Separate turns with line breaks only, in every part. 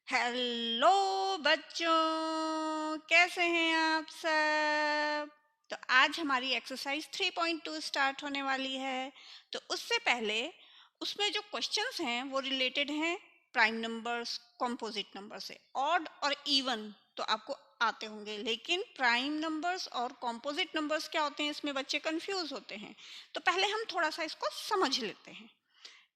Hello बच्चों, कैसे हैं आप सब। तो आज हमारी एक्सरसाइज 3.2 स्टार्ट होने वाली है। तो उससे पहले उसमें जो क्वेश्चंस हैं वो रिलेटेड हैं प्राइम नंबर्स, कंपोजिट नंबर से। ऑड और इवन तो आपको आते होंगे, लेकिन प्राइम नंबर्स और कंपोजिट नंबर्स क्या होते हैं इसमें बच्चे कंफ्यूज होते हैं। तो पहले हम थोड़ा सा इसको समझ लेते हैं,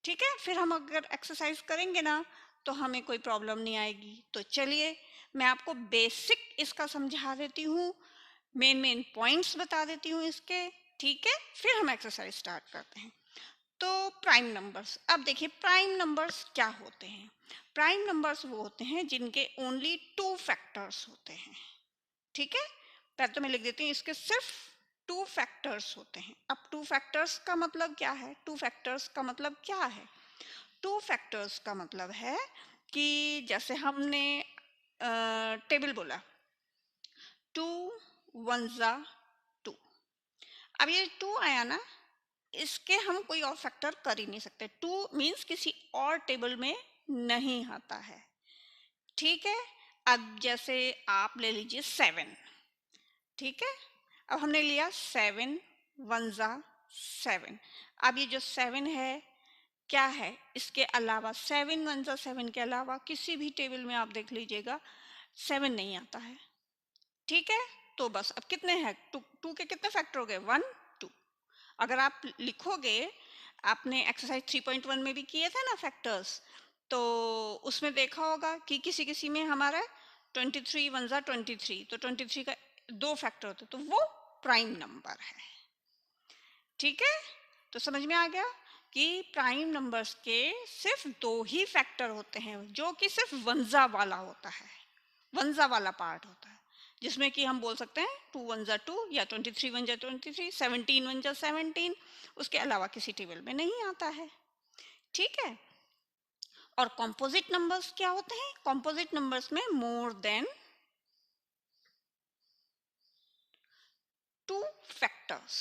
ठीक है। फिर हम अगर एक्सरसाइज करेंगे ना तो हमें कोई प्रॉब्लम नहीं आएगी। तो चलिए मैं आपको बेसिक इसका समझा देती हूँ, मेन मेन पॉइंट्स बता देती हूँ इसके, ठीक है। फिर हम एक्सरसाइज स्टार्ट करते हैं। तो प्राइम नंबर्स, अब देखिए प्राइम नंबर्स क्या होते हैं। प्राइम नंबर्स वो होते हैं जिनके ओनली टू फैक्टर्स होते हैं, ठीक है। पहले तो मैं लिख देती हूँ, इसके सिर्फ टू फैक्टर्स होते हैं। अब टू फैक्टर्स का मतलब क्या है, टू फैक्टर्स का मतलब क्या है। टू फैक्टर्स का मतलब है कि जैसे हमने टेबल बोला, टू वन ज़ा टू। अब ये टू आया ना, इसके हम कोई और फैक्टर कर ही नहीं सकते। टू मीन्स किसी और टेबल में नहीं आता है, ठीक है। अब जैसे आप ले लीजिए सेवन, ठीक है। अब हमने लिया सेवन, वन ज़ा सेवन। अब ये जो सेवन है क्या है, इसके अलावा सेवन वन ज़ा सेवन के अलावा किसी भी टेबल में आप देख लीजिएगा सेवन नहीं आता है, ठीक है। तो बस अब कितने हैं, टू टू के कितने फैक्टर हो गए, वन टू। अगर आप लिखोगे, आपने एक्सरसाइज 3.1 में भी किए थे ना फैक्टर्स, तो उसमें देखा होगा कि किसी किसी में हमारा 23 वन ज़ा 23, तो 23 का दो फैक्टर होते तो वो प्राइम नंबर है, ठीक है। तो समझ में आ गया कि प्राइम नंबर्स के सिर्फ दो ही फैक्टर होते हैं, जो कि सिर्फ वंजा वाला होता है, वंजा वाला पार्ट होता है, जिसमें कि हम बोल सकते हैं टू वन जा टू, या 23 वन जा 23, 17 वन जा 17। उसके अलावा किसी टेबल में नहीं आता है, ठीक है। और कॉम्पोजिट नंबर्स क्या होते हैं, कॉम्पोजिट नंबर्स में मोर देन टू फैक्टर्स,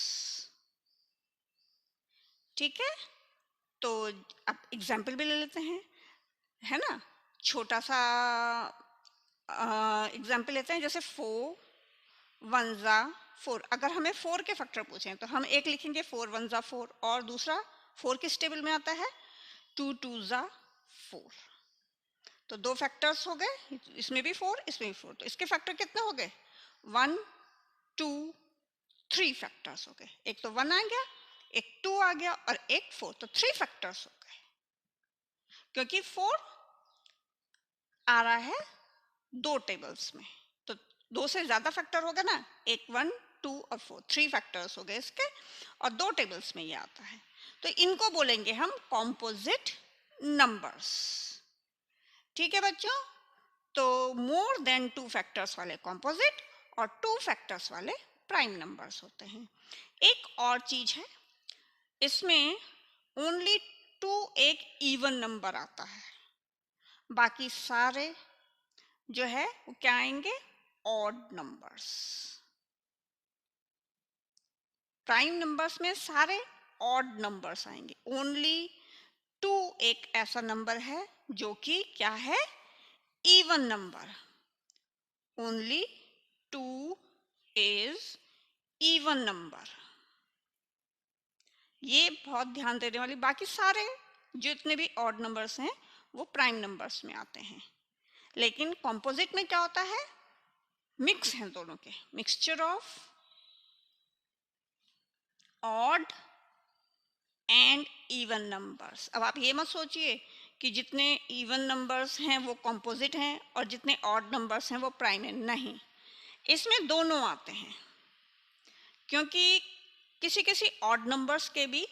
ठीक है। तो अब एग्जाम्पल भी ले लेते हैं, है ना। छोटा सा एग्जाम्पल लेते हैं, जैसे फोर वन ज़ा फोर। अगर हमें फोर के फैक्टर पूछें तो हम एक लिखेंगे फोर वन ज़ा फोर, और दूसरा फोर किस टेबल में आता है, टू टू ज़ा फोर। तो दो फैक्टर्स हो गए, इसमें भी फोर इसमें भी फोर, तो इसके फैक्टर कितने हो गए, वन टू थ्री फैक्टर्स हो गए। एक तो वन आ गया, एक टू आ गया, और एक फोर, तो थ्री फैक्टर्स हो गए, क्योंकि फोर आ रहा है दो टेबल्स में। तो दो से ज्यादा फैक्टर होगा ना, एक वन टू और फोर, थ्री फैक्टर्स हो गए इसके, और दो टेबल्स में ये आता है। तो इनको बोलेंगे हम कॉम्पोजिट नंबर्स, ठीक है बच्चों। तो मोर देन टू फैक्टर्स वाले कॉम्पोजिट, और टू फैक्टर्स वाले प्राइम नंबर्स होते हैं। एक और चीज है, इसमें ओनली टू एक इवन नंबर आता है, बाकी सारे जो है वो क्या आएंगे, ऑड नंबर्स। प्राइम नंबर्स में सारे ऑड नंबर्स आएंगे। ओनली टू एक ऐसा नंबर है जो कि क्या है, even number. Only two is even number, ये बहुत ध्यान देने वाली। बाकी सारे जितने भी ऑड नंबर्स हैं वो प्राइम नंबर्स में आते हैं। लेकिन कॉम्पोजिट में क्या होता है, मिक्स हैं दोनों के, mixture of odd and even numbers. अब आप ये मत सोचिए कि जितने इवन नंबर्स हैं वो कॉम्पोजिट हैं और जितने ऑड नंबर्स हैं वो प्राइम है, नहीं, इसमें दोनों आते हैं। क्योंकि किसी किसी ऑड नंबर्स के भी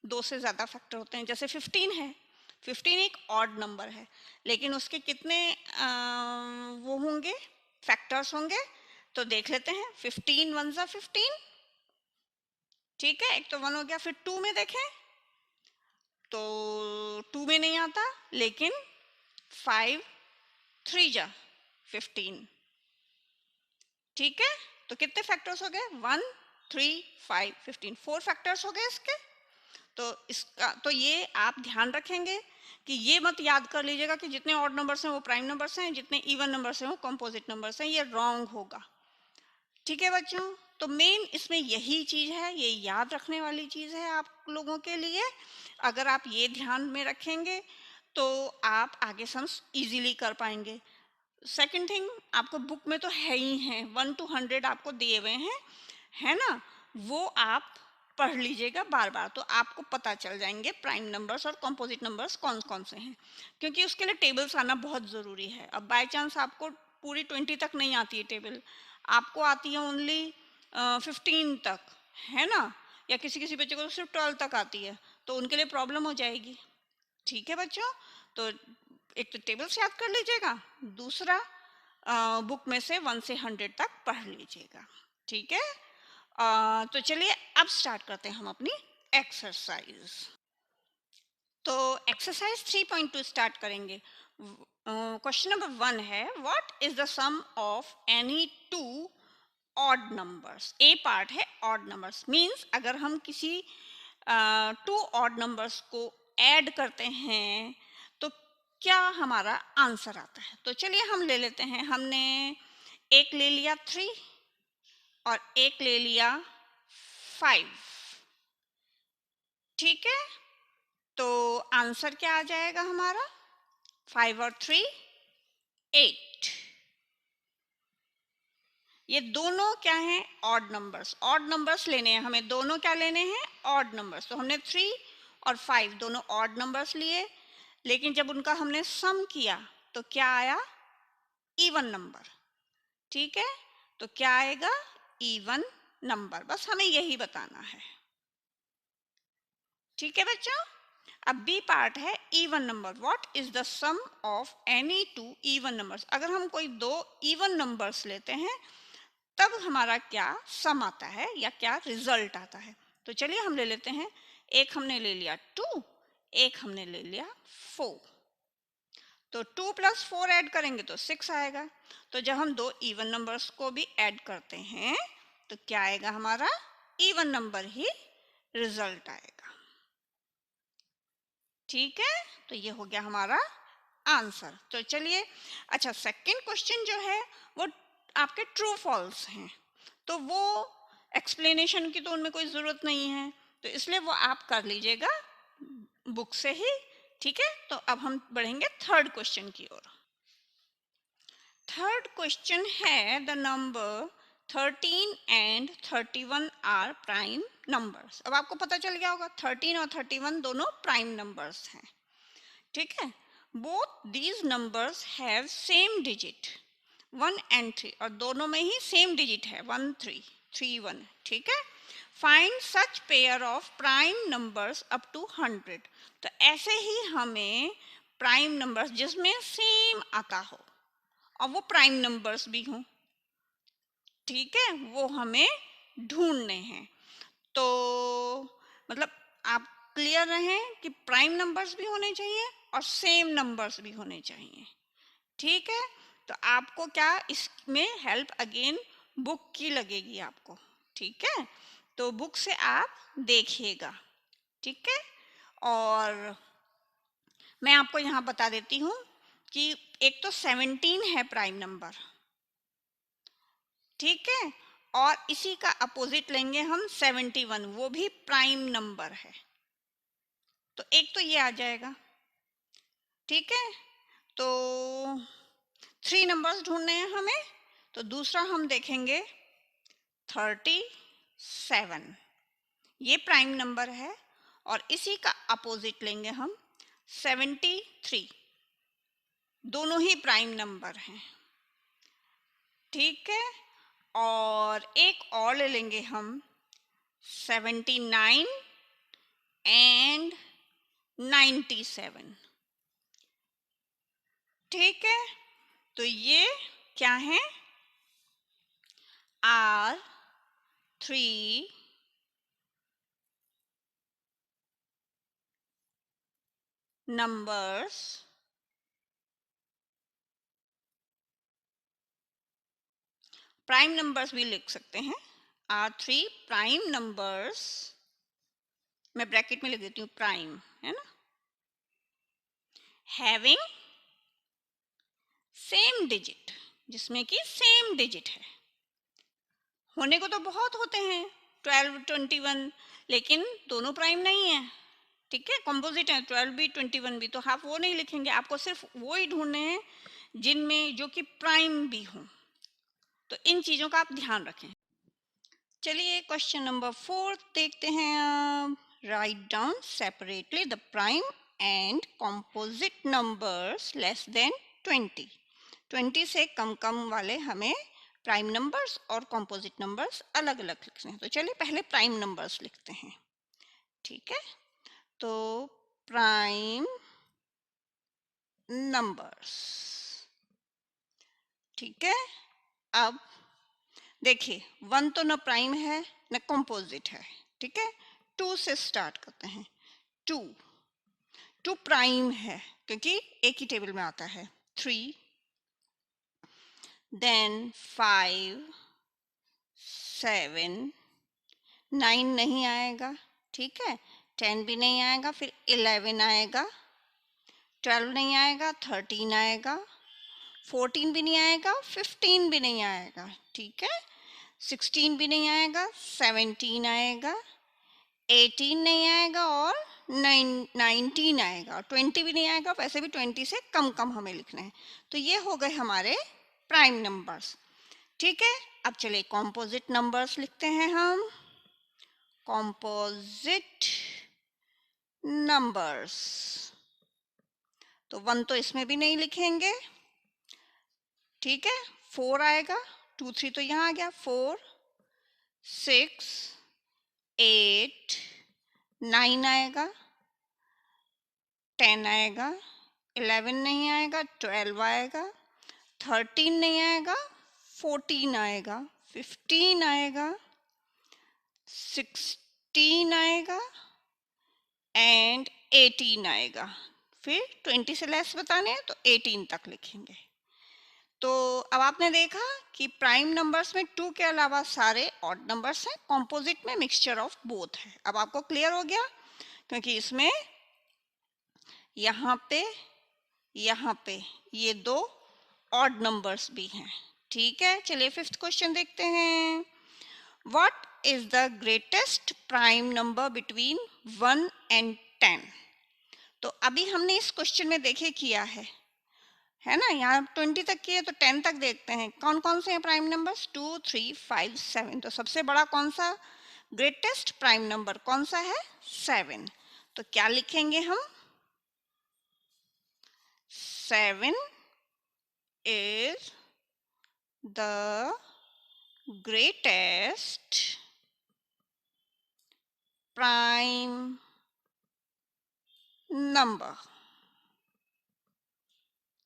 दो से ज़्यादा फैक्टर होते हैं, जैसे 15 है, 15 एक ऑड नंबर है, लेकिन उसके कितने वो होंगे, फैक्टर्स होंगे। तो देख लेते हैं, 15 वन ज़ा 15, ठीक है, एक तो वन हो गया। फिर टू में देखें तो टू में नहीं आता, लेकिन फाइव थ्री जा 15, ठीक है। तो कितने फैक्टर्स हो गए, one three five 15, four factors हो गए इसके। तो इसका तो ये आप ध्यान रखेंगे कि ये मत याद कर लीजिएगा कि जितने ऑड नंबर्स हैं वो प्राइम नंबर्स हैं, जितने इवन नंबर्स हैं वो कंपोजिट नंबर्स हैं, ये रॉन्ग होगा। ठीक है बच्चों, तो मेन इसमें यही चीज है, ये याद रखने वाली चीज है आप लोगों के लिए। अगर आप ये ध्यान में रखेंगे तो आप आगे सम्स इजीली कर पाएंगे। सेकंड थिंग, आपको बुक में तो है ही है, 1 to 100 आपको दिए हुए हैं, है ना, वो आप पढ़ लीजिएगा बार बार, तो आपको पता चल जाएंगे प्राइम नंबर्स और कंपोजिट नंबर्स कौन कौन से हैं, क्योंकि उसके लिए टेबल्स आना बहुत ज़रूरी है। अब बाय चांस आपको पूरी 20 तक नहीं आती है टेबल, आपको आती है ओनली 15 तक, है ना, या किसी किसी बच्चे को तो सिर्फ 12 तक आती है, तो उनके लिए प्रॉब्लम हो जाएगी। ठीक है बच्चों, तो एक तो टेबल्स याद कर लीजिएगा, दूसरा बुक में से 1 से 100 तक पढ़ लीजिएगा। ठीक है, तो चलिए अब स्टार्ट करते हैं हम अपनी एक्सरसाइज। तो एक्सरसाइज 3.2 स्टार्ट करेंगे। क्वेश्चन नंबर 1 है, what is the sum of any two odd numbers. A part है ऑड नंबर्स, मींस अगर हम किसी 2 ऑड नंबर्स को ऐड करते हैं तो क्या हमारा आंसर आता है। तो चलिए हम ले लेते हैं, हमने एक ले लिया 3 और एक ले लिया 5। ठीक है, तो आंसर क्या आ जाएगा हमारा, 5 और 3 8। ये दोनों क्या हैं, ऑड नंबर्स। ऑड नंबर्स लेने हैं हमें, दोनों क्या लेने हैं, ऑड नंबर्स। तो हमने 3 और 5 दोनों ऑड नंबर्स लिए, लेकिन जब उनका हमने सम किया तो क्या आया, इवन नंबर। ठीक है, तो क्या आएगा, इवन नंबर। बस हमें यही बताना है। ठीक है बच्चों, अब बी पार्ट है even number. What is the sum of any two even numbers. अगर हम कोई दो इवन नंबर्स लेते हैं तब हमारा क्या सम आता है या क्या रिजल्ट आता है। तो चलिए हम ले लेते हैं, एक हमने ले लिया 2, एक हमने ले लिया 4। तो 2 + 4 ऐड करेंगे तो 6 आएगा। तो जब हम दो इवन नंबर्स को भी ऐड करते हैं तो क्या आएगा, हमारा इवन नंबर ही रिजल्ट आएगा। ठीक है, तो ये हो गया हमारा आंसर। तो चलिए, अच्छा सेकंड क्वेश्चन जो है वो आपके ट्रू फॉल्स हैं, तो वो एक्सप्लेनेशन की तो उनमें कोई ज़रूरत नहीं है, तो इसलिए वो आप कर लीजिएगा बुक से ही। ठीक है, तो अब हम बढ़ेंगे थर्ड क्वेश्चन की ओर। थर्ड क्वेश्चन है, the number 13 and 31 are prime numbers. अब आपको पता चल गया होगा 13 और 31 दोनों प्राइम नंबर्स हैं। ठीक है, both these numbers have same digit 1 and 3, और दोनों में ही सेम डिजिट है 1 3 3 1। ठीक है, find such pair of prime numbers up to 100। तो ऐसे ही हमें प्राइम नंबर्स जिसमें सेम आता हो और वो प्राइम नंबर्स भी हों, ठीक है, वो हमें ढूंढने हैं। तो मतलब आप क्लियर रहें कि प्राइम नंबर्स भी होने चाहिए और सेम नंबर्स भी होने चाहिए। ठीक है, तो आपको क्या इसमें हेल्प अगेन बुक की लगेगी आपको। ठीक है, तो बुक से आप देखिएगा। ठीक है, और मैं आपको यहाँ बता देती हूँ कि एक तो 17 है प्राइम नंबर, ठीक है, और इसी का अपोजिट लेंगे हम 71, वो भी प्राइम नंबर है, तो एक तो ये आ जाएगा। ठीक है, तो 3 नंबर्स ढूंढने हैं हमें, तो दूसरा हम देखेंगे 37, ये प्राइम नंबर है, और इसी का अपोजिट लेंगे हम 73, दोनों ही प्राइम नंबर हैं। ठीक है, और एक और ले लेंगे हम 79 एंड 97। ठीक है, तो ये क्या है, आर 3 नंबर्स प्राइम नंबर्स भी लिख सकते हैं, आर 3 प्राइम नंबर्स, मैं ब्रैकेट में लिख देती हूँ प्राइम, है ना, हैविंग सेम डिजिट, जिसमें कि सेम डिजिट है। होने को तो बहुत होते हैं 12 21, लेकिन दोनों प्राइम नहीं है, ठीक है, कंपोजिट है 12 भी 21 भी, तो आप वो नहीं लिखेंगे, आपको सिर्फ वो ही ढूंढने हैं जिनमें जो कि प्राइम भी हो। तो इन चीजों का आप ध्यान रखें। चलिए क्वेश्चन नंबर 4 देखते हैं आप। Write down separately the prime and composite numbers less then 20। 20 से कम कम वाले हमें प्राइम नंबर्स और कंपोजिट नंबर्स अलग अलग लिखने हैं। तो चलिए पहले प्राइम नंबर्स लिखते हैं, ठीक है। तो प्राइम नंबर्स, ठीक है। अब देखिए 1 तो न प्राइम है न कंपोजिट है, ठीक है। 2 से स्टार्ट करते हैं। 2 2 प्राइम है क्योंकि एक ही टेबल में आता है। 3, देन 5, 7, 9 नहीं आएगा, ठीक है। 10 भी नहीं आएगा, फिर 11 आएगा, 12 नहीं आएगा, 13 आएगा, 14 भी नहीं आएगा, 15 भी नहीं आएगा, ठीक है। 16 भी नहीं आएगा, 17 आएगा, 18 नहीं आएगा और 19 आएगा, 20 भी नहीं आएगा। वैसे भी 20 से कम कम हमें लिखना है। तो ये हो गए हमारे प्राइम नंबर्स, ठीक है। अब चलिए कॉम्पोजिट नंबर्स लिखते हैं हम। कॉम्पोजिट नंबर्स, तो 1 तो इसमें भी नहीं लिखेंगे, ठीक है। 4 आएगा, 2 3 तो यहाँ आ गया, 4, 6, 8, 9 आएगा, 10 आएगा, 11 नहीं आएगा, 12 आएगा, 13 नहीं आएगा, 14 आएगा, 15 आएगा, 16 आएगा एंड 18 आएगा। फिर 20 से लेस बताने हैं तो 18 तक लिखेंगे। तो अब आपने देखा कि प्राइम नंबर्स में 2 के अलावा सारे ऑड नंबर्स हैं, कॉम्पोजिट में मिक्सचर ऑफ बोथ है। अब आपको क्लियर हो गया, क्योंकि इसमें यहाँ पे ये 2 ऑड नंबर्स भी हैं, ठीक है। चलिए 5th क्वेश्चन देखते हैं। What is the greatest prime number between 1 and 10? तो अभी हमने इस क्वेश्चन में देखे किया है ना। यहाँ 20 तक की है, तो 10 तक देखते हैं कौन कौन से हैं प्राइम नंबर्स। 2 3 5 7। तो सबसे बड़ा कौन सा ग्रेटेस्ट प्राइम नंबर कौन सा है? 7। तो क्या लिखेंगे हम? 7 is the greatest prime number,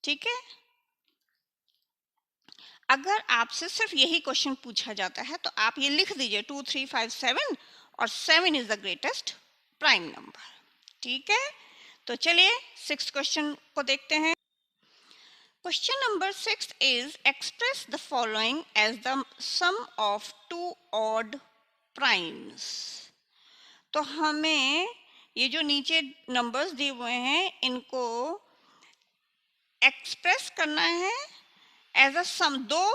ठीक है। अगर आपसे सिर्फ यही क्वेश्चन पूछा जाता है तो आप ये लिख दीजिए 2 3 5 7 और 7 is the greatest prime number, ठीक है। तो चलिए 6th क्वेश्चन को देखते हैं। Question number 6 is express the following as the sum of two odd primes. तो हमें ये जो नीचे नंबर्स दिए हुए हैं इनको एक्सप्रेस करना है as a sum, 2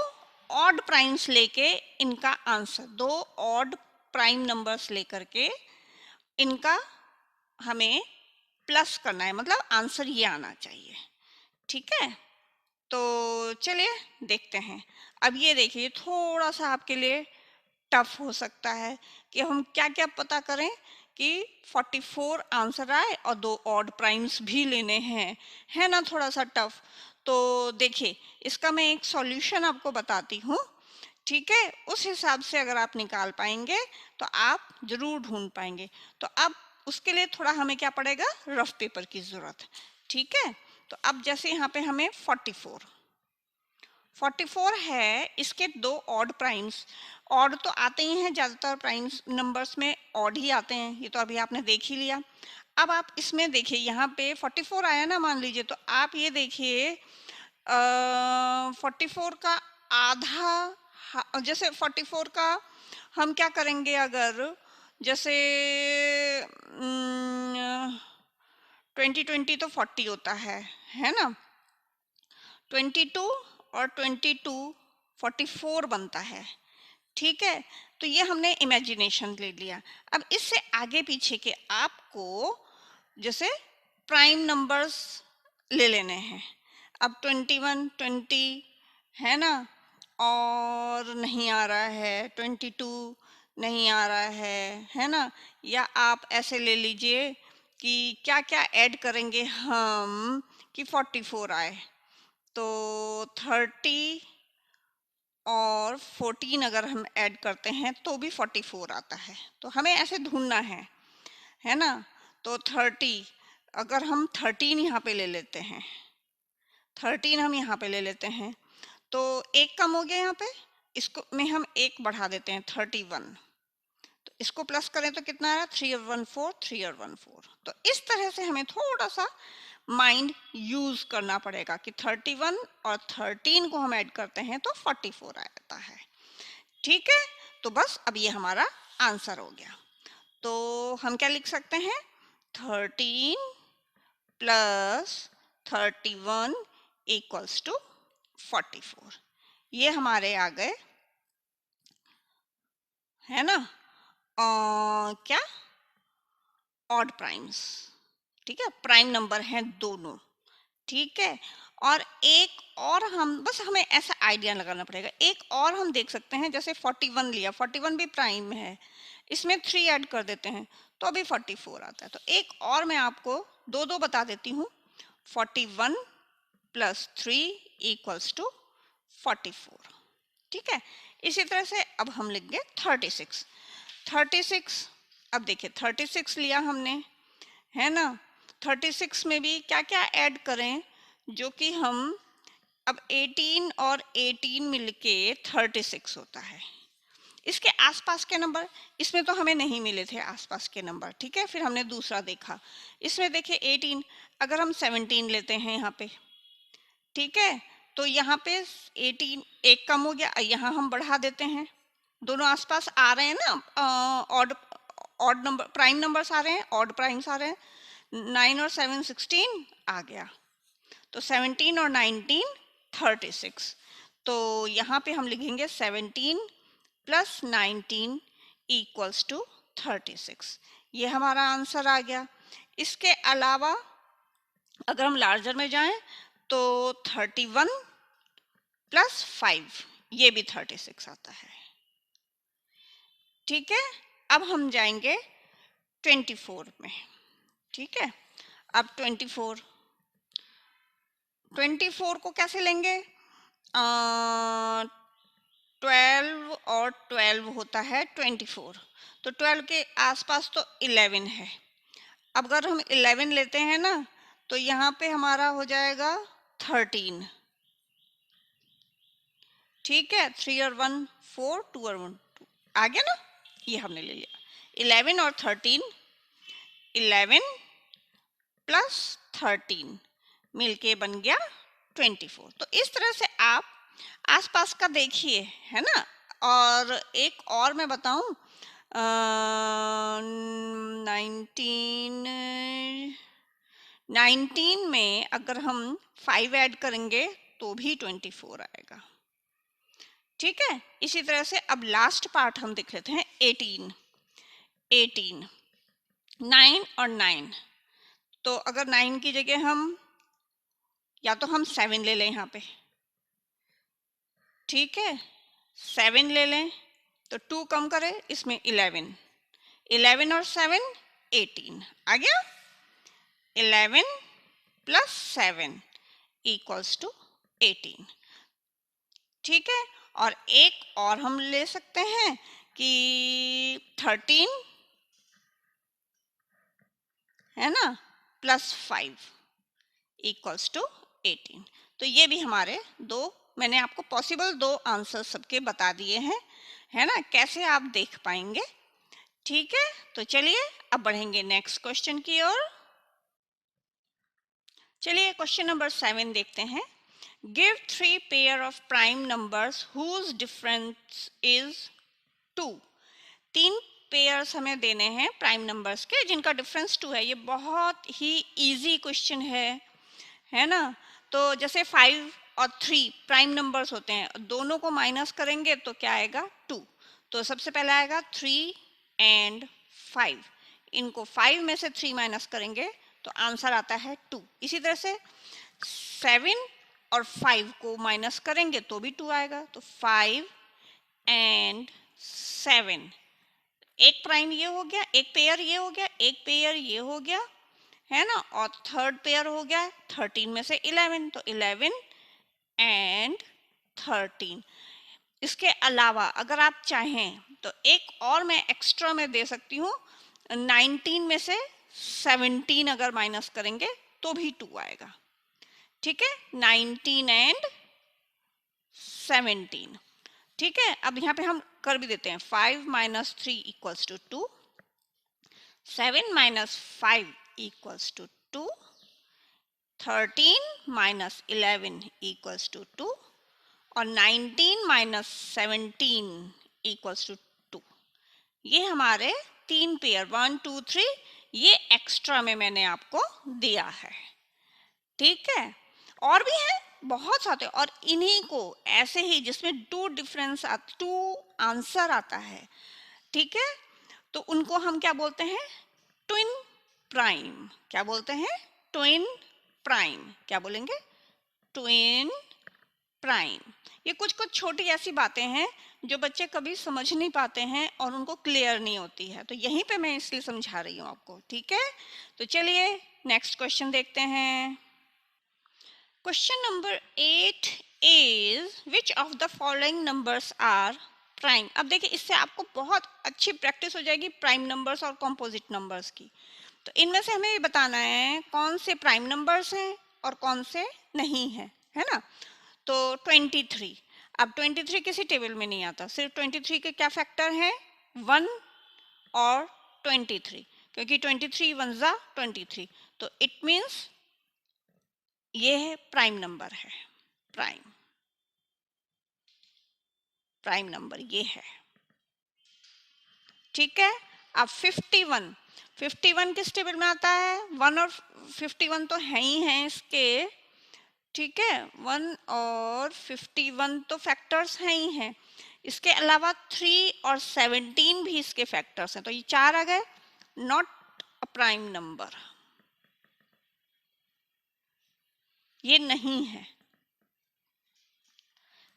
odd primes लेके इनका आंसर, 2 ऑड प्राइम नंबर्स लेकर के इनका हमें प्लस करना है, मतलब आंसर ये आना चाहिए, ठीक है। तो चलिए देखते हैं। अब ये देखिए थोड़ा सा आपके लिए टफ हो सकता है कि हम क्या क्या पता करें कि 44 आंसर आए और 2 ऑड प्राइम्स भी लेने हैं, है ना, थोड़ा सा टफ। तो देखिए इसका मैं एक सॉल्यूशन आपको बताती हूँ, ठीक है। उस हिसाब से अगर आप निकाल पाएंगे तो आप जरूर ढूंढ पाएंगे। तो अब उसके लिए थोड़ा हमें क्या पड़ेगा, रफ पेपर की जरूरत, ठीक है। तो अब जैसे यहाँ पे हमें 44 है, इसके 2 ऑड प्राइम्स, ऑड तो आते ही हैं ज़्यादातर प्राइम्स नंबर्स में, ऑड ही आते हैं, ये तो अभी आपने देख ही लिया। अब आप इसमें देखिए यहाँ पे 44 आया ना मान लीजिए, तो आप ये देखिए 44 का आधा, जैसे 44 का हम क्या करेंगे, अगर जैसे 20 20 तो 40 होता है है ना। 22 और 22 44 बनता है। ठीक है, तो ये हमने इमेजिनेशन ले लिया। अब इससे आगे पीछे के आपको जैसे प्राइम नंबर्स ले लेने हैं। अब 21 20 है ना, और नहीं आ रहा है 22 नहीं आ रहा है ना। या आप ऐसे ले लीजिए कि क्या क्या ऐड करेंगे हम कि 44 आए। तो 30 और 14 अगर हम ऐड करते हैं तो भी 44 आता है। तो हमें ऐसे ढूंढना है ना। तो 30 अगर हम 13 यहाँ पे ले लेते हैं, 13 हम यहाँ पे ले लेते हैं, तो एक कम हो गया यहाँ पे, इसको में हम एक बढ़ा देते हैं 31। तो इसको प्लस करें तो कितना आ रहा है 3 और 1 4, 3 और 1 4। तो इस तरह से हमें थोड़ा सा माइंड यूज करना पड़ेगा कि 31 और 13 को हम ऐड करते हैं तो 44 आता है। ठीक है, तो बस अब ये हमारा आंसर हो गया। तो हम क्या लिख सकते हैं, 13 प्लस 31 इक्वल्स टू 44। ये हमारे आ गए, है ना, क्या ऑड प्राइम्स। ठीक है, प्राइम नंबर हैं दोनों। ठीक है, और एक और हम बस हमें ऐसा आइडिया लगाना पड़ेगा। एक और हम देख सकते हैं, जैसे 41 लिया, 41 भी प्राइम है, इसमें 3 ऐड कर देते हैं तो अभी 44 आता है। तो एक और मैं आपको दो दो बता देती हूँ, 41 प्लस 3 इक्वल्स टू 44। ठीक है, इसी तरह से अब हम लिखेंगे 36। 36, अब देखिए 36 लिया हमने, है ना। 36 में भी क्या क्या ऐड करें जो कि हम, अब 18 और 18 मिलके 36 होता है। इसके आसपास के नंबर, इसमें तो हमें नहीं मिले थे आसपास के नंबर। ठीक है, फिर हमने दूसरा देखा, इसमें देखिए 18, अगर हम 17 लेते हैं यहाँ पे, ठीक है, तो यहाँ पे 18 एक कम हो गया, यहाँ हम बढ़ा देते हैं, दोनों आसपास आ रहे हैं ना, odd odd number, prime numbers आ रहे हैं, ऑड प्राइम्स आ रहे हैं। 9 और 7 16 आ गया, तो 17 और 19 36। तो यहाँ पे हम लिखेंगे 17 प्लस 19 इक्वल्स टू 36। ये हमारा आंसर आ गया। इसके अलावा अगर हम लार्जर में जाएं तो 31 प्लस 5, ये भी 36 आता है। ठीक है, अब हम जाएंगे 24 में। ठीक है, अब 24 को कैसे लेंगे, 12 और 12 होता है 24, तो 12 के आसपास तो 11 है। अब अगर हम 11 लेते हैं ना, तो यहाँ पे हमारा हो जाएगा 13। ठीक है, 3 और 1 4, 2 और 1 2 आ गया ना, ये हमने ले लिया। 11 और 13, 11 प्लस 13 मिलके बन गया 24। तो इस तरह से आप आसपास का देखिए, है ना। और एक और मैं बताऊं, 19 में अगर हम 5 ऐड करेंगे तो भी 24 आएगा। ठीक है, इसी तरह से अब लास्ट पार्ट हम देख लेते हैं, 18 9 और 9। तो अगर 9 की जगह हम या तो हम 7 ले लें यहाँ पे, ठीक है, 7 ले लें, तो 2 कम करें, इसमें 11, 11 और 7 18 आ गया। 11 प्लस 7 इक्वल्स टू 18। ठीक है, और एक और हम ले सकते हैं कि 13, है ना, प्लस 5 इक्वल्स टू 18। तो ये भी हमारे दो, मैंने आपको पॉसिबल दो आंसर सबके बता दिए हैं, है ना, कैसे आप देख पाएंगे। ठीक है, तो चलिए अब बढ़ेंगे नेक्स्ट क्वेश्चन की ओर। चलिए क्वेश्चन नंबर 7 देखते हैं। Give 3 pair of prime numbers whose difference is 2। 3 pairs हमें देने हैं प्राइम नंबर्स के जिनका डिफरेंस 2 है। ये बहुत ही इजी क्वेश्चन है ना। तो जैसे 5 और 3 प्राइम नंबर्स होते हैं, दोनों को माइनस करेंगे तो क्या आएगा 2। तो सबसे पहले आएगा 3 एंड 5, इनको 5 में से 3 माइनस करेंगे तो आंसर आता है 2। इसी तरह से 7 और 5 को माइनस करेंगे तो भी 2 आएगा, तो 5 एंड 7, एक प्राइम ये हो गया, एक पेयर ये हो गया, एक पेयर ये हो गया, है ना। और थर्ड पेयर हो गया 13 में से 11, तो 11 एंड 13। इसके अलावा अगर आप चाहें तो एक और मैं एक्स्ट्रा में दे सकती हूँ, 19 में से 17 अगर माइनस करेंगे तो भी 2 आएगा। ठीक है, 19 एंड 17। ठीक है, अब यहाँ पे हम कर भी देते हैं, 5 minus 3 equals to 2, 7 minus 5 equals to 2, 13 minus 11 equals to 2 और 19 माइनस 17 इक्वल्स टू 2। ये हमारे तीन पेयर 1 2 3 ये एक्स्ट्रा में मैंने आपको दिया है। ठीक है, और भी है बहुत सारे, और इन्हीं को ऐसे ही जिसमें टू आंसर आता है, ठीक है, तो उनको हम क्या बोलते हैं, ट्विन प्राइम। क्या बोलते हैं, ट्विन प्राइम। क्या बोलेंगे, ट्विन प्राइम। ये कुछ कुछ छोटी ऐसी बातें हैं जो बच्चे कभी समझ नहीं पाते हैं और उनको क्लियर नहीं होती है, तो यहीं पे मैं इसलिए समझा रही हूँ आपको। ठीक है, तो चलिए नेक्स्ट क्वेश्चन देखते हैं। Question number 8 is which of the following numbers are prime. अब देखिए, इससे आपको बहुत अच्छी प्रैक्टिस हो जाएगी प्राइम नंबर्स और कॉम्पोजिट नंबर्स की। तो इनमें से हमें ये बताना है कौन से प्राइम नंबर्स हैं और कौन से नहीं हैं, है ना। तो 23, अब 23 किसी टेबल में नहीं आता, सिर्फ 23 के क्या फैक्टर हैं, 1 और 23, क्योंकि 23 वन जा 23, तो इट मीन्स ये है प्राइम नंबर है। प्राइम प्राइम नंबर ये है। ठीक है, अब 51 किस टेबल में आता है, 1 और 51 तो है ही हैं इसके। ठीक है, 1 और 51 तो फैक्टर्स हैं ही हैं, इसके अलावा 3 और 17 भी इसके फैक्टर्स हैं, तो ये 4 आ गए, नॉट अ प्राइम नंबर, ये नहीं है।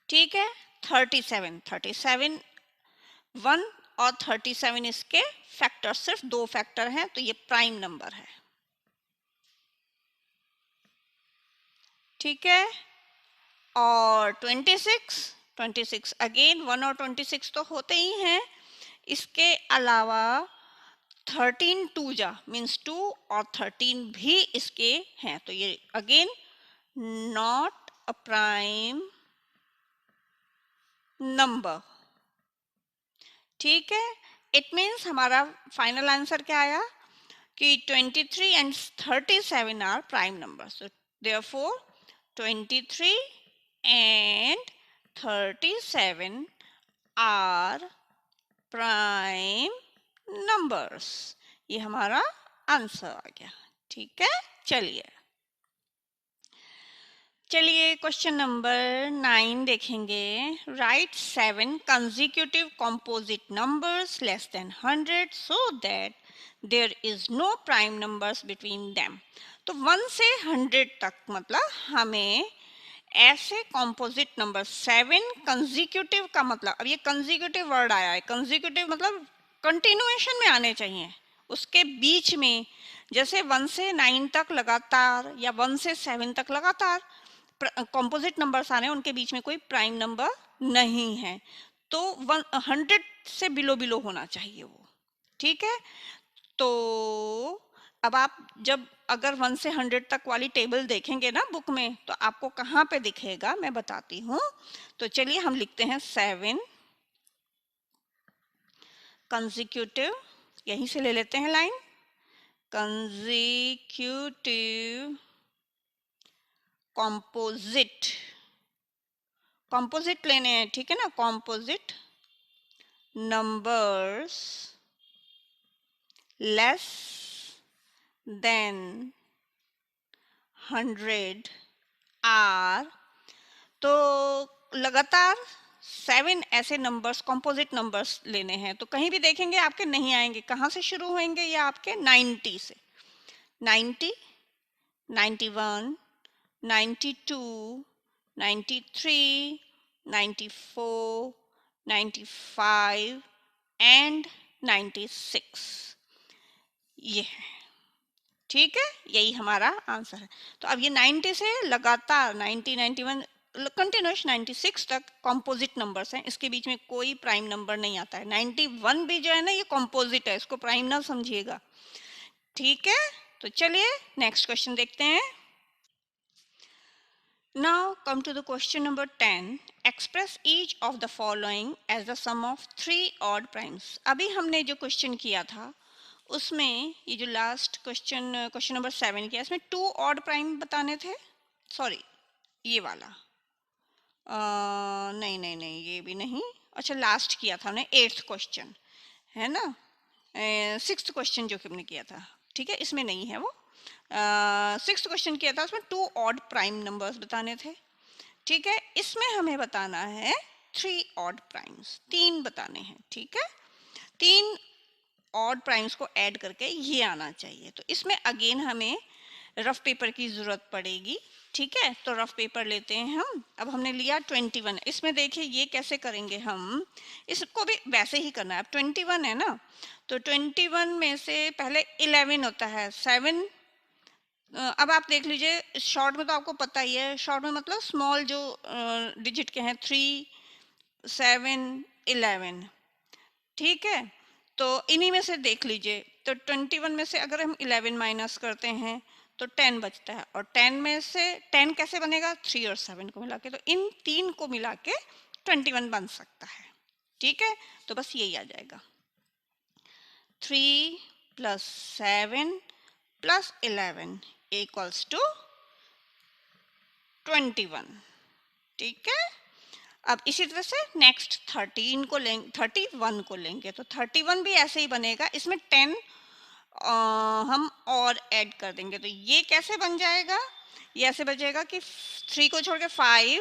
ठीक है, 37 1 और 37 इसके फैक्टर, सिर्फ 2 फैक्टर हैं, तो ये प्राइम नंबर है। ठीक है, और 26 अगेन 1 और 26 तो होते ही हैं, इसके अलावा 13 टू जा मीन्स 2 और 13 भी इसके हैं, तो ये again not a prime number. ठीक है, इट मीन्स हमारा फाइनल आंसर क्या आया कि 23 and 37 are prime number, so therefore 23 and 37 are prime numbers. ये हमारा आंसर आ गया। ठीक है, चलिए क्वेश्चन नंबर 9 देखेंगे। Write 7 consecutive composite numbers less than 100 so that there is no prime numbers between them. तो 1 से 100 तक मतलब हमें ऐसे कंपोजिट नंबर 7 कंसेक्यूटिव का मतलब, अब ये कंसेक्यूटिव वर्ड आया है, कंसेक्यूटिव मतलब कंटिन्यूएशन में आने चाहिए, उसके बीच में, जैसे 1 से 9 तक लगातार या 1 से 7 तक लगातार कंपोजिट नंबर्स आ रहे हैं, उनके बीच में कोई प्राइम नंबर नहीं है, तो 100 से बिलो बिलो होना चाहिए वो। ठीक है, तो अब आप जब अगर 1 से 100 तक वाली टेबल देखेंगे ना बुक में, तो आपको कहाँ पे दिखेगा मैं बताती हूँ। तो चलिए हम लिखते हैं 7 कंसेक्यूटिव, यहीं से ले लेते हैं लाइन, कंसेक्यूटिव कंपोजिट, कंपोजिट लेने हैं, ठीक है ना, composite numbers less than 100 are, तो लगातार 7 ऐसे नंबर्स कंपोजिट नंबर्स लेने हैं। तो कहीं भी देखेंगे आपके नहीं आएंगे, कहाँ से शुरू होंगे? ये आपके 90 से। 90, 91, 92, 93, 94, 95 एंड 96। ये है, ठीक है, यही हमारा आंसर है। तो अब ये 90 से लगातार 90, 91 कंटिन्यूस 96 तक कंपोजिट नंबर्स हैं, इसके बीच में कोई प्राइम नंबर नहीं आता है। 91 भी जो है ना ये कंपोजिट है, इसको प्राइम ना समझिएगा, ठीक है। तो चलिए नेक्स्ट क्वेश्चन देखते हैं। Now come to the question number 10. Express each of the following as the sum of three odd primes. अभी हमने जो क्वेश्चन किया था उसमें ये जो लास्ट क्वेश्चन क्वेश्चन नंबर 7 किया, इसमें टू ऑड प्राइम बताने थे। सॉरी, ये वाला नहीं नहीं नहीं, ये भी नहीं। अच्छा, लास्ट किया था हमने 8th क्वेश्चन, है ना। 6th क्वेश्चन जो कि हमने किया था, ठीक है, इसमें नहीं है वो। 6th क्वेश्चन किया था, उसमें टू ऑड प्राइम नंबर्स बताने थे, ठीक है। इसमें हमें बताना है 3 ऑड प्राइम्स, 3 बताने हैं, ठीक है। 3 ऑड प्राइम्स को ऐड करके ये आना चाहिए। तो इसमें अगेन हमें रफ पेपर की जरूरत पड़ेगी, ठीक है। तो रफ पेपर लेते हैं हम। अब हमने लिया 21, इसमें देखिए ये कैसे करेंगे हम, इसको भी वैसे ही करना है। अब 21 है ना, तो 21 में से पहले 11 होता है, 7। अब आप देख लीजिए, शॉर्ट में तो आपको पता ही है, शॉर्ट में मतलब स्मॉल जो डिजिट के हैं, 3, 7, 11, ठीक है। तो इन्हीं में से देख लीजिए, तो 21 में से अगर हम 11 माइनस करते हैं तो 10 बचता है, और 10 में से 10 कैसे बनेगा? 3 और 7 को मिला के, तो इन तीन को मिला के 21 बन सकता है, ठीक है। तो बस यही आ जाएगा, 3 प्लस 7 प्लस 11 इक्वल्स टू 21, ठीक है। अब इसी तरह से नेक्स्ट 13 को लेंगे, 31 को लेंगे, तो 31 भी ऐसे ही बनेगा। इसमें 10 हम और ऐड कर देंगे, तो ये कैसे बन जाएगा? ये ऐसे बचेगा कि 3 को छोड़ के 5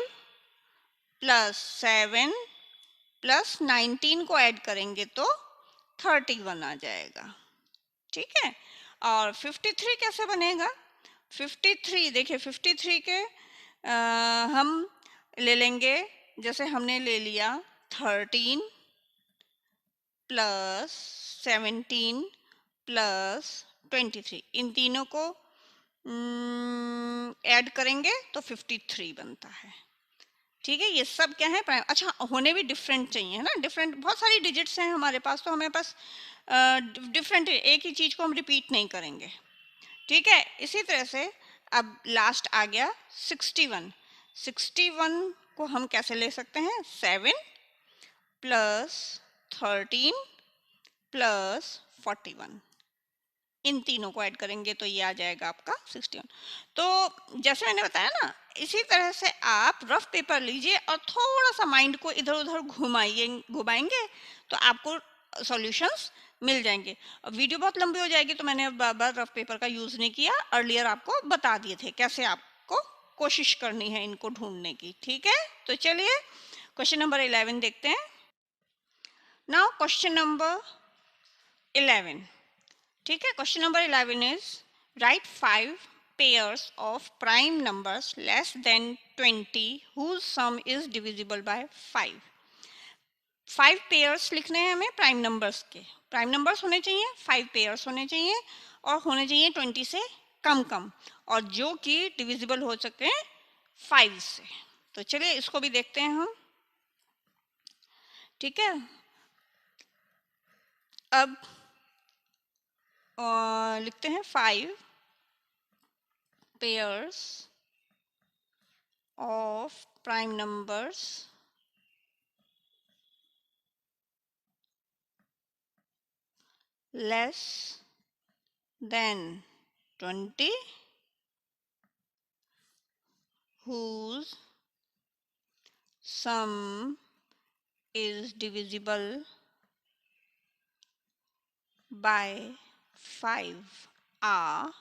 प्लस 7 प्लस 19 को ऐड करेंगे तो 31 आ जाएगा, ठीक है। और 53 कैसे बनेगा? 53 देखिए, 53 के हम ले लेंगे, जैसे हमने ले लिया 13 प्लस 17 प्लस 23, इन तीनों को ऐड करेंगे तो 53 बनता है, ठीक है। ये सब क्या है? प्राइम। अच्छा, होने भी डिफरेंट चाहिए, है ना। डिफरेंट, बहुत सारी डिजिट्स हैं हमारे पास, तो हमारे पास डिफरेंट, एक ही चीज को हम रिपीट नहीं करेंगे, ठीक है। इसी तरह से अब लास्ट आ गया 61। 61 को हम कैसे ले सकते हैं? 7 प्लस 13 प्लस 41, इन तीनों को ऐड करेंगे तो ये आ जाएगा आपका 61। तो जैसे मैंने बताया ना, इसी तरह से आप रफ पेपर लीजिए और थोड़ा सा माइंड को इधर उधर घुमाएंगे तो आपको सॉल्यूशंस मिल जाएंगे। वीडियो बहुत लंबी हो जाएगी, तो मैंने बार बार रफ पेपर का यूज नहीं किया, अर्लियर आपको बता दिए थे कैसे आपको कोशिश करनी है इनको ढूंढने की, ठीक है। तो चलिए क्वेश्चन नंबर 11 देखते हैं। नाउ क्वेश्चन नंबर 11, ठीक है। Question number 11 is right 5 pairs of prime numbers less than 20 whose sum is divisible by 5। 5 pairs लिखने हैं हमें प्राइम नंबर्स के। प्राइम नंबर्स होने चाहिए, 5 पेयर्स होने चाहिए, और होने चाहिए 20 से कम कम, और जो कि डिविजिबल हो सके 5 से। तो चलिए इसको भी देखते हैं हम, ठीक है। अब लिखते हैं 5 pairs of prime numbers less than 20 whose sum is divisible by 5 are,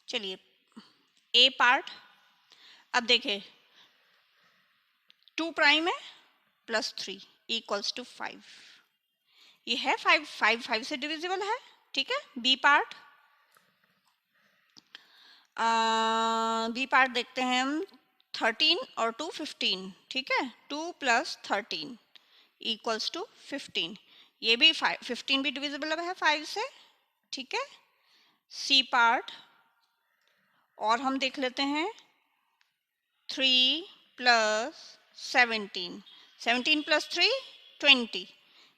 चलिए ए पार्ट। अब देखिए 2 प्राइम है प्लस 3 इक्वल्स टू 5, ये है 5, 5 से डिविजिबल है, ठीक है। बी पार्ट, बी पार्ट देखते हैं हम, 13 और 2 15, ठीक है। 2 प्लस 13 इक्वल्स टू 15, ये भी 15 भी डिविजिबल है 5 से, ठीक है। सी पार्ट, और हम देख लेते हैं 3 प्लस 17, 17 प्लस 3 20,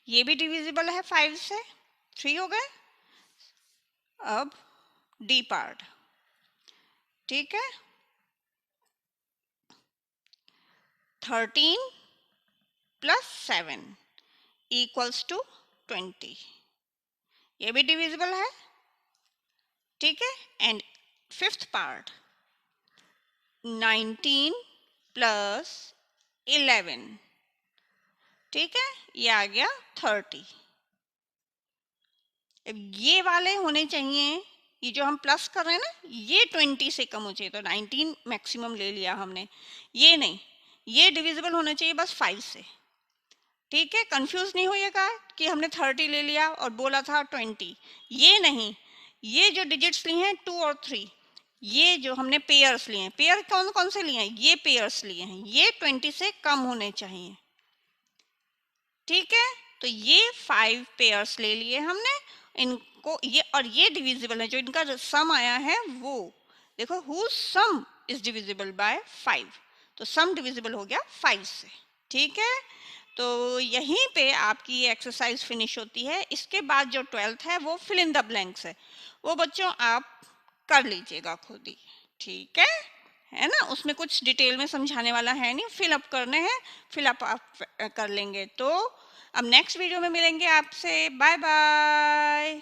ये भी डिविजिबल है 5 से, 3 हो गए। अब डी पार्ट, ठीक है, 13 प्लस 7 इक्वल्स टू 20, ये भी डिविजिबल है, ठीक है। एंड फिफ्थ पार्ट 19 प्लस 11, ठीक है, ये आ गया 30। ये वाले होने चाहिए, ये जो हम प्लस कर रहे हैं ना, ये 20 से कम हो चाहिए, तो 19 मैक्सिमम ले लिया हमने, ये नहीं, ये डिविजिबल होना चाहिए बस 5 से, ठीक है। कंफ्यूज नहीं होइएगा कि हमने 30 ले लिया और बोला था 20, ये नहीं, ये जो डिजिट्स लिए हैं 2 और 3, ये जो हमने पेयर्स लिए हैं, पेयर कौन कौन से लिए हैं, ये पेयर्स लिए हैं, ये 20 से कम होने चाहिए, ठीक है। तो ये 5 पेयर्स ले लिए हमने, इनको ये, और ये डिविजिबल है, जो इनका सम आया है वो देखो, whose sum is divisible by 5, तो सम डिविजिबल हो गया 5 से, ठीक है। तो यहीं पे आपकी ये एक्सरसाइज फिनिश होती है। इसके बाद जो 12th है वो फिल इन द ब्लैंक्स है, वो बच्चों आप कर लीजिएगा खुद ही, ठीक है ना। उसमें कुछ डिटेल में समझाने वाला है नहीं, फिल अप करने हैं, फिल अप आप कर लेंगे। तो अब नेक्स्ट वीडियो में मिलेंगे आपसे, बाय बाय।